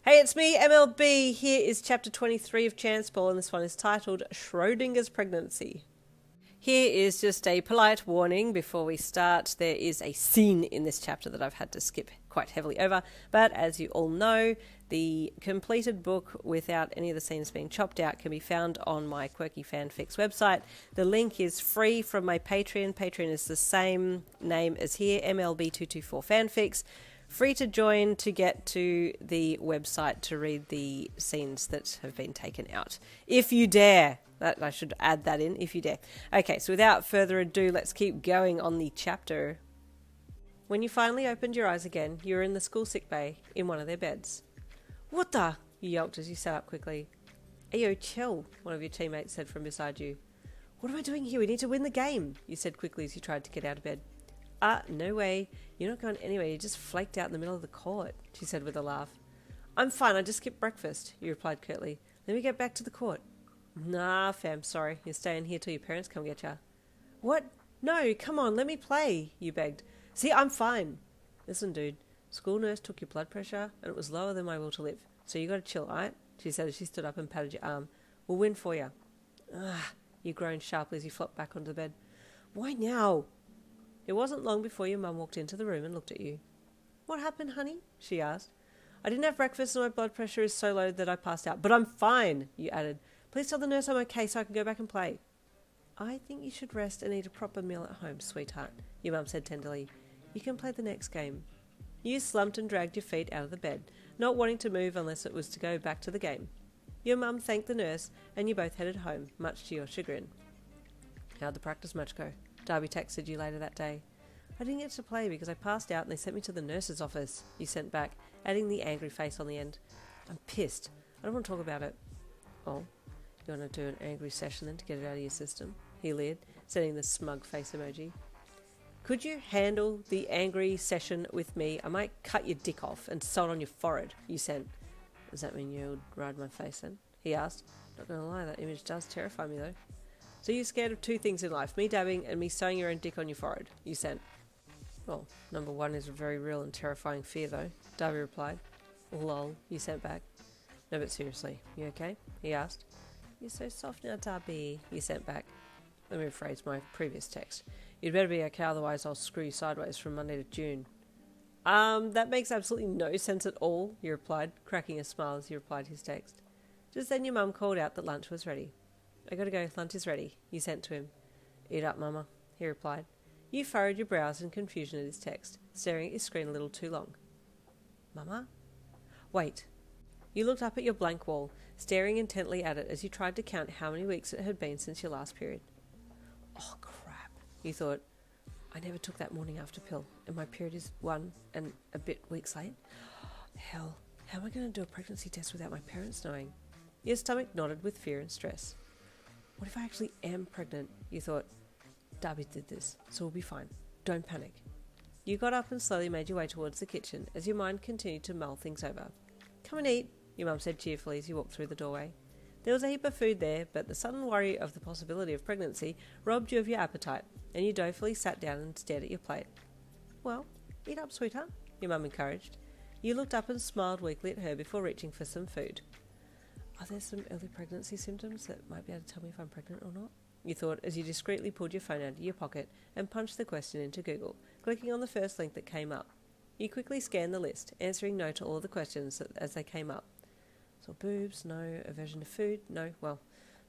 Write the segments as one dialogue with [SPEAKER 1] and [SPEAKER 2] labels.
[SPEAKER 1] Hey, it's me, MLB. Here is chapter 23 of Chance Ball, and this one is titled Schrodinger's Pregnancy. Here is just a polite warning before we start. There is a scene in this chapter that I've had to skip quite heavily over, but as you all know, the completed book without any of the scenes being chopped out can be found on my Quirky Fanfics website. The link is free from my Patreon. Patreon is the same name as here, MLB224 Fanfics. Free to join to get to the website to read the scenes that have been taken out. If you dare. That I should add that in, if you dare. Okay, so without further ado, let's keep going on the chapter. When you finally opened your eyes again, you were in the school sick bay in one of their beds. What the? You yelped as you sat up quickly. Ayo, chill, one of your teammates said from beside you. What am I doing here? We need to win the game, you said quickly as you tried to get out of bed. No way. You're not going anywhere. You just flaked out in the middle of the court, she said with a laugh. I'm fine. I just skipped breakfast, you replied curtly. Let me get back to the court. Nah, fam, sorry. You're staying here till your parents come get ya. What? No, come on, let me play, you begged. See, I'm fine. Listen, dude. School nurse took your blood pressure, and it was lower than my will to live. So you gotta chill, alright? She said as she stood up and patted your arm. We'll win for you. You groaned sharply as you flopped back onto the bed. Why now? It wasn't long before your mum walked into the room and looked at you. What happened, honey? She asked. I didn't have breakfast and my blood pressure is so low that I passed out. But I'm fine, you added. Please tell the nurse I'm okay so I can go back and play. I think you should rest and eat a proper meal at home, sweetheart, your mum said tenderly. You can play the next game. You slumped and dragged your feet out of the bed, not wanting to move unless it was to go back to the game. Your mum thanked the nurse and you both headed home, much to your chagrin. How'd the practice match go? Dabi texted you later that day. I didn't get to play because I passed out and they sent me to the nurse's office, you sent back, adding the angry face on the end. I'm pissed. I don't want to talk about it. Oh, you want to do an angry session then to get it out of your system? He leered, sending the smug face emoji. Could you handle the angry session with me? I might cut your dick off and sew it on your forehead, you sent. Does that mean you'll ride my face then? He asked. Not going to lie, that image does terrify me though. So you're scared of two things in life, me dabbing and me sewing your own dick on your forehead, you sent. Well, number one is a very real and terrifying fear though, Dabi replied. Lol, you sent back. No, but seriously, you okay? He asked. You're so soft now, Dabi, you sent back. Let me rephrase my previous text. You'd better be okay, otherwise I'll screw you sideways from Monday to June. That makes absolutely no sense at all, you replied, cracking a smile as you replied his text. Just then your mum called out that lunch was ready. I gotta go, lunch is ready, you sent to him. Eat up, mama, he replied. You furrowed your brows in confusion at his text, staring at your screen a little too long. Mama? Wait. You looked up at your blank wall, staring intently at it as you tried to count how many weeks it had been since your last period. Oh, crap, you thought. I never took that morning after pill, and my period is 1 and a bit weeks late. Hell, how am I going to do a pregnancy test without my parents knowing? Your stomach nodded with fear and stress. What if I actually am pregnant? You thought. Dabi did this, so we'll be fine. Don't panic. You got up and slowly made your way towards the kitchen as your mind continued to mull things over. Come and eat, your mum said cheerfully as you walked through the doorway. There was a heap of food there, but the sudden worry of the possibility of pregnancy robbed you of your appetite, and you dolefully sat down and stared at your plate. Well, eat up, sweetheart, your mum encouraged. You looked up and smiled weakly at her before reaching for some food. Are there some early pregnancy symptoms that might be able to tell me if I'm pregnant or not? You thought as you discreetly pulled your phone out of your pocket and punched the question into Google, clicking on the first link that came up. You quickly scanned the list, answering no to all the questions as they came up. So boobs, no. Aversion to food, no. Well,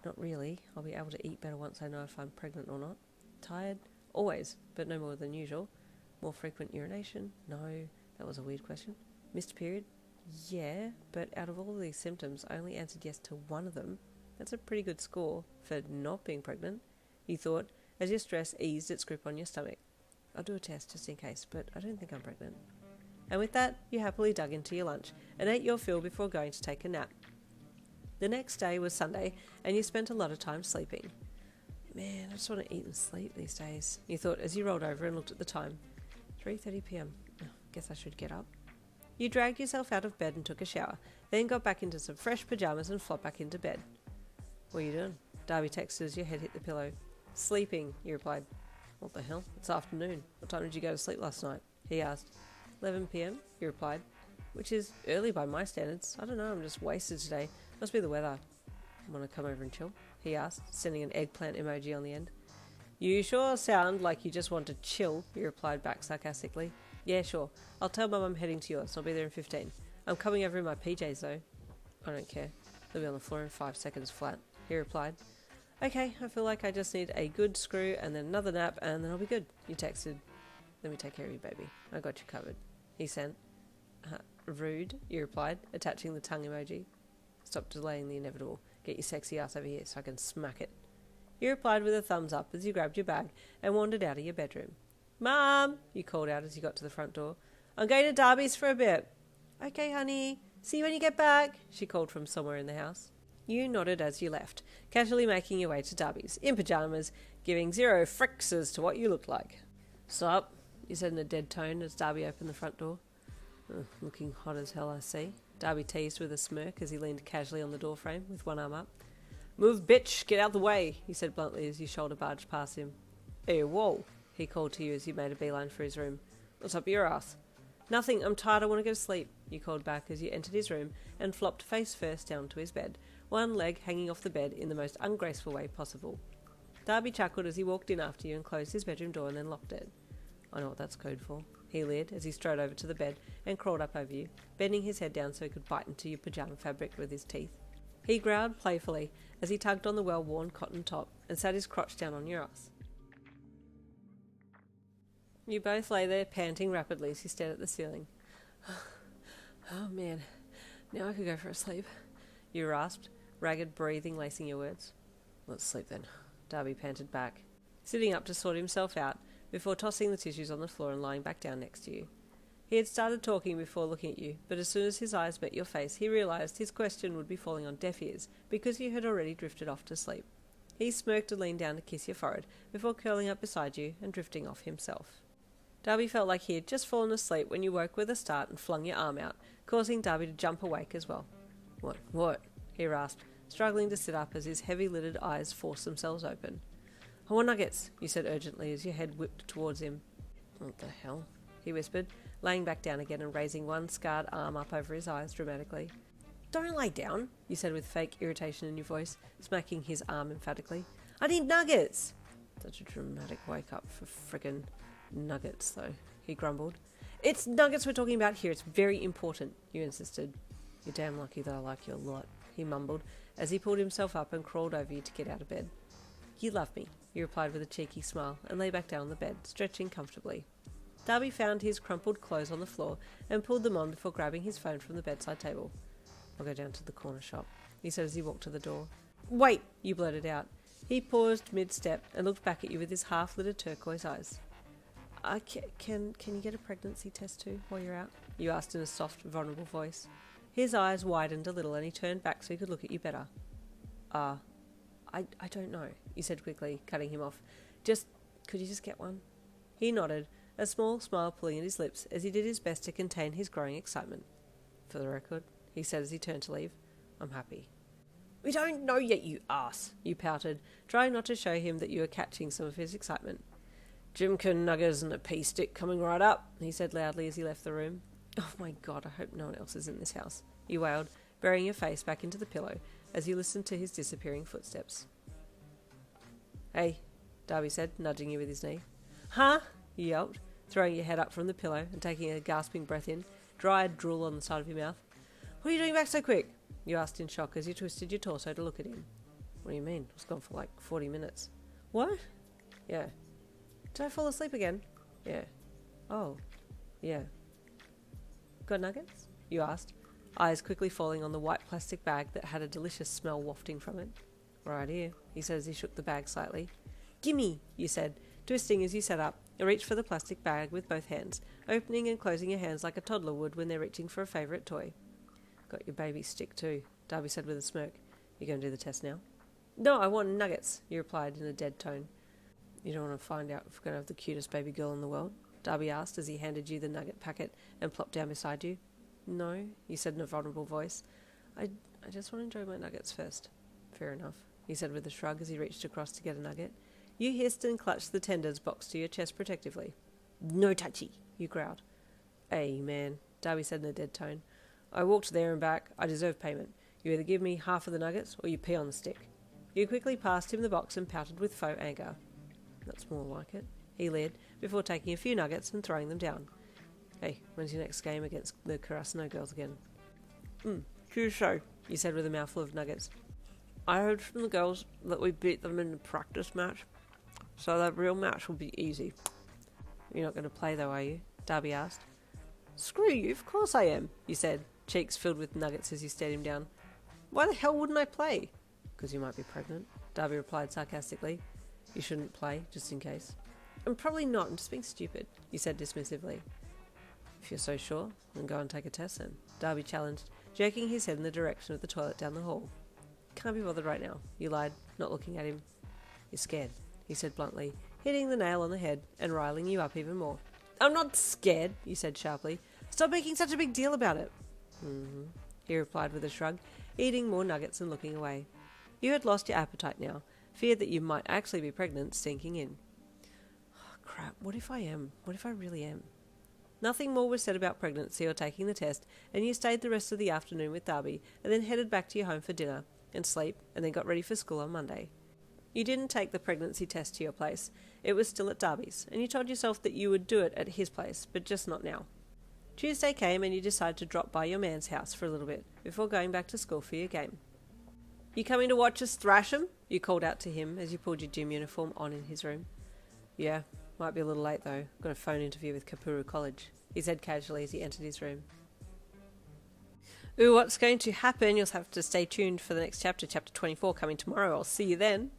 [SPEAKER 1] not really. I'll be able to eat better once I know if I'm pregnant or not. Tired? Always, but no more than usual. More frequent urination? No. That was a weird question. Missed period? Yeah, but out of all of these symptoms, I only answered yes to one of them. That's a pretty good score for not being pregnant, you thought, as your stress eased its grip on your stomach. I'll do a test just in case, but I don't think I'm pregnant. And with that, you happily dug into your lunch and ate your fill before going to take a nap. The next day was Sunday, and you spent a lot of time sleeping. Man, I just want to eat and sleep these days, you thought as you rolled over and looked at the time. 3:30 p.m. Guess I should get up. You dragged yourself out of bed and took a shower, then got back into some fresh pajamas and flopped back into bed. What are you doing? Dabi texted as your head hit the pillow. Sleeping, you replied. What the hell? It's afternoon. What time did you go to sleep last night? He asked. 11 p.m, you replied. which is early by my standards. I don't know, I'm just wasted today. Must be the weather. Want to come over and chill? He asked, sending an eggplant emoji on the end. You sure sound like you just want to chill, he replied back sarcastically. Yeah, sure. I'll tell Mum I'm heading to yours. I'll be there in 15. I'm coming over in my PJs though. I don't care. They'll be on the floor in 5 seconds flat, he replied. Okay, I feel like I just need a good screw and then another nap and then I'll be good. You texted. Let me take care of you, baby. I got you covered. He sent. Rude, you replied, attaching the tongue emoji. Stop delaying the inevitable. Get your sexy ass over here so I can smack it. You replied with a thumbs up as you grabbed your bag and wandered out of your bedroom. Mum, you called out as you got to the front door. I'm going to Dabi's for a bit. Okay, honey. See you when you get back, she called from somewhere in the house. You nodded as you left, casually making your way to Dabi's, in pyjamas, giving zero fricks as to what you looked like. Sup, you said in a dead tone as Dabi opened the front door. Looking hot as hell, I see. Dabi teased with a smirk as he leaned casually on the doorframe with one arm up. Move, bitch, get out the way, he said bluntly as you shoulder barged past him. Hey, whoa, he called to you as you made a beeline for his room. What's up your ass? Nothing, I'm tired, I want to go to sleep, you called back as you entered his room and flopped face first down to his bed, one leg hanging off the bed in the most ungraceful way possible. Dabi chuckled as he walked in after you and closed his bedroom door and then locked it. I know what that's code for, he leered as he strode over to the bed and crawled up over you, bending his head down so he could bite into your pyjama fabric with his teeth. He growled playfully as he tugged on the well-worn cotton top and sat his crotch down on your ass. You both lay there, panting rapidly as you stared at the ceiling. Oh man, now I could go for a sleep, you rasped, ragged breathing lacing your words. Let's sleep then, Dabi panted back, sitting up to sort himself out before tossing the tissues on the floor and lying back down next to you. He had started talking before looking at you, but as soon as his eyes met your face, he realised his question would be falling on deaf ears because you had already drifted off to sleep. He smirked and leaned down to kiss your forehead before curling up beside you and drifting off himself. Dabi felt like he had just fallen asleep when you woke with a start and flung your arm out, causing Dabi to jump awake as well. What? He rasped, struggling to sit up as his heavy-lidded eyes forced themselves open. I want nuggets, you said urgently as your head whipped towards him. What the hell? He whispered, laying back down again and raising one scarred arm up over his eyes dramatically. Don't lay down, you said with fake irritation in your voice, smacking his arm emphatically. I need nuggets! Such a dramatic wake-up for frickin' nuggets, though, he grumbled. It's nuggets we're talking about here. It's very important, you insisted. You're damn lucky that I like you a lot, he mumbled, as he pulled himself up and crawled over you to get out of bed. You love me, you replied with a cheeky smile, and lay back down on the bed, stretching comfortably. Dabi found his crumpled clothes on the floor and pulled them on before grabbing his phone from the bedside table. I'll go down to the corner shop, he said as he walked to the door. Wait, you blurted out. He paused mid-step and looked back at you with his half-lit turquoise eyes. Can you get a pregnancy test too while you're out? You asked in a soft, vulnerable voice. His eyes widened a little and he turned back so he could look at you better. I don't know, you said quickly, cutting him off. Could you just get one? He nodded, a small smile pulling at his lips as he did his best to contain his growing excitement. For the record, he said as he turned to leave, I'm happy. We don't know yet, you ass, you pouted, trying not to show him that you were catching some of his excitement. Jimkin nuggers and a pea stick coming right up, he said loudly as he left the room. Oh my god, I hope no one else is in this house, you wailed, burying your face back into the pillow as you listened to his disappearing footsteps. Hey, Dabi said, nudging you with his knee. Huh? You yelped, throwing your head up from the pillow and taking a gasping breath in, dried drool on the side of your mouth. What are you doing back so quick? You asked in shock as you twisted your torso to look at him. What do you mean? I was gone for like 40 minutes. What? Yeah. Did I fall asleep again? Yeah. Oh. Yeah. Got nuggets? You asked, eyes quickly falling on the white plastic bag that had a delicious smell wafting from it. Right here, he said as he shook the bag slightly. Gimme, you said, twisting as you sat up and reached for the plastic bag with both hands, opening and closing your hands like a toddler would when they're reaching for a favourite toy. Got your baby stick too, Dabi said with a smirk. You going to do the test now? No, I want nuggets, you replied in a dead tone. You don't want to find out if we're going to have the cutest baby girl in the world? Dabi asked as he handed you the nugget packet and plopped down beside you. No, you said in a vulnerable voice. I just want to enjoy my nuggets first. Fair enough, he said with a shrug as he reached across to get a nugget. You hissed and clutched the tenders box to your chest protectively. No touchy, you growled. Hey, man, Dabi said in a dead tone. I walked there and back. I deserve payment. You either give me half of the nuggets or you pee on the stick. You quickly passed him the box and pouted with faux anger. That's more like it, he leered, before taking a few nuggets and throwing them down. Hey, when's your next game against the Karasuno girls again? True so, you said with a mouthful of nuggets. I heard from the girls that we beat them in the practice match, so that real match will be easy. You're not going to play though, are you? Dabi asked. Screw you, of course I am, you said, cheeks filled with nuggets as you stared him down. Why the hell wouldn't I play? Because you might be pregnant, Dabi replied sarcastically. You shouldn't play, just in case. I'm probably not, I'm just being stupid, you said dismissively. If you're so sure, then go and take a test then, Dabi challenged, jerking his head in the direction of the toilet down the hall. Can't be bothered right now, you lied, not looking at him. You're scared, he said bluntly, hitting the nail on the head and riling you up even more. I'm not scared, you said sharply. Stop making such a big deal about it. He replied with a shrug, eating more nuggets and looking away. You had lost your appetite now, feared that you might actually be pregnant, sinking in. Oh, crap, what if I am? What if I really am? Nothing more was said about pregnancy or taking the test, and you stayed the rest of the afternoon with Dabi, and then headed back to your home for dinner, and sleep, and then got ready for school on Monday. You didn't take the pregnancy test to your place. It was still at Dabi's, and you told yourself that you would do it at his place, but just not now. Tuesday came and you decided to drop by your man's house for a little bit, before going back to school for your game. You coming to watch us thrash 'em? You called out to him as you pulled your gym uniform on in his room. Yeah, might be a little late though. Got a phone interview with Kapuru College, he said casually as he entered his room. Ooh, what's going to happen? You'll have to stay tuned for the next chapter, chapter 24, coming tomorrow. I'll see you then.